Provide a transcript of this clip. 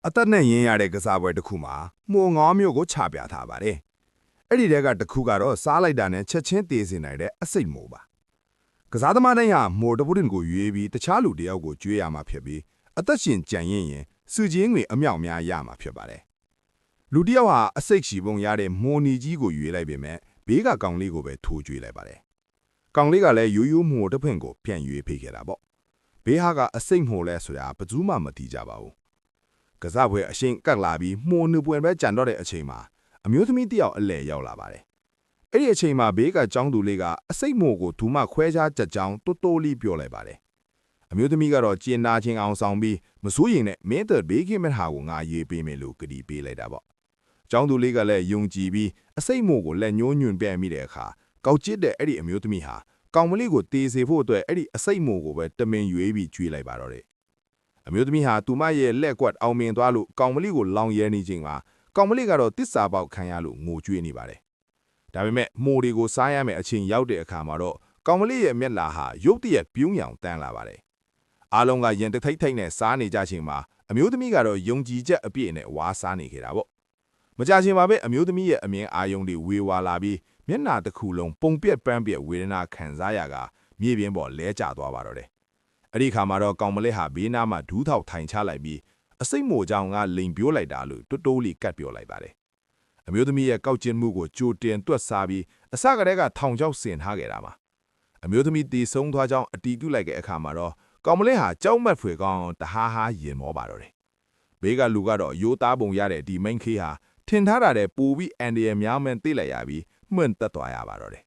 အသက်နဲ့ရင်းရတဲ့ကစားပွဲတစ်ခုမှာမှုံငေါမျိုးကိုချပြထားပါတယ်။အဲ့ဒီတဲကတစ်ခုကတော့စားလိုက်တာနဲ့ချက်ချင်းသေးစင်နိုင်တဲ့အစိတ်မိုးပါ။ကစားသမားတိုင်းဟာမိုးတပုတင်ကိုရွေးပြီးတခြားလူတယောက်ကိုကျွေးရမှာဖြစ်ပြီးအသက်ရှင်ကြံရင်စုချင်းတွေအမြောက်များရမှာဖြစ်ပါတယ်။လူတယောက်ဟာအစိတ်ရှိပုံရတဲ့မိုးနီကြီးကိုရွေးလိုက်ပေမဲ့ဘေးကကောင်လေးကိုပဲထိုးကျွေးလိုက်ပါတယ်။ကောင်လေးကလည်းရိုးရိုးမိုးတစ်ဖွင့်ကိုပြန်ရွေးဖိခဲ့တာပေါ့။ဘေးဟာကအစိတ်မိုးလဲဆိုတာဘယ်သူမှမသိကြပါဘူး။ကစားပွဲအရှင်ကတ်လာပြီးမှုံနှပွင့်ပဲကြံတော့တဲ့အချိန်မှာအမျိုးသမီးတယောက်အလဲရောက်လာပါတယ်။အဲ့ဒီအချိန်မှာဘေးကចောင်းသူလေးကအစိတ်မိုးကိုဒူမခွဲခြားချက်ကြောင်းတိုးတိုးလေးပြောလိုက်ပါတယ်။အမျိုးသမီးကတော့ကျင်နာချင်းအောင်ဆောင်ပြီးမစိုးရင်နဲ့မင်းတို့ဘေးကင်းမဲ့ဟာကိုငါရေးပေးမယ်လို့ကတိပေးလိုက်တာပေါ့။ចောင်းသူလေးကလည်းယုံကြည်ပြီးအစိတ်မိုးကိုလက်ညှိုးညွန့်ပြမိတဲ့အခါကောက်ကျစ်တဲ့အဲ့ဒီအမျိုးသမီးဟာကောင်မလေးကိုတေးစေဖို့အတွက်အဲ့ဒီအစိတ်မိုးကိုပဲတမင်ရွေးပြီးကျွေးလိုက်ပါတော့တယ်။အမျိုးသမီးဟာသူမရဲ့လက်ကွက်အောင်မြင်သွားလို့ကောင်မလေးကိုလောင်ရဲနေခြင်းမှာကောင်မလေးကတော့တစ္ဆာပေါက်ခံရလို့ငိုကြွေးနေပါတယ်။ဒါပေမဲ့မိုးတွေကိုစားရမယ့်အချိန်ရောက်တဲ့အခါမှာတော့ကောင်မလေးရဲ့မျက်လာဟာရုတ်တရက်ပြုံးရောင်တန်းလာပါတယ်။အားလုံးကရင်တထိတ်ထိတ်နဲ့စားနေကြချိန်မှာအမျိုးသမီးကတော့ယုံကြည်ချက်အပြည့်နဲ့ဝါစားနေခဲ့တာပေါ့။မကြခင်မှာပဲအမျိုးသမီးရဲ့အမြင်အာယုံတွေဝေဝါလာပြီးမျက်နာတစ်ခုလုံးပုံပြက်ပန်းပြက်ဝေဒနာခံစားရကမြေပြင်ပေါ်လဲကျသွားပါတော့တယ်။အဲ့ဒီခါမှာတော့ကောင်မလေးဟာဘေးနားမှာဒူးထောက်ထိုင်ချလိုက်ပြီးအစိတ်မိုကြောင်ကလိန်ပြိုးလိုက်တာလို့တိုးတိုးလေးကတ်ပြောလိုက်ပါတယ်။အမျိုးသမီးရဲ့ကောက်ကျင်းမှုကိုကြိုတင်တွက်စားပြီးအစကတည်းကထောင်ချောက်ဆင်ထားခဲ့တာပါ။အမျိုးသမီးတီဆုံးသွားကြောင်းအတီးပြုလိုက်တဲ့အခါမှာတော့ကောင်မလေးဟာကြောက်မက်ဖွယ်ကောင်းတဟားဟားရင်မောပါတော့တယ်။ဘေးကလူကတော့ရိုးသားပုံရတဲ့ဒီမိန်းခေးဟာထင်ထားတာတဲ့ပူပြီးအန်ဒီယယ်များမှန်းသိလိုက်ရပြီးမှန်တက်သွားရပါတော့တယ်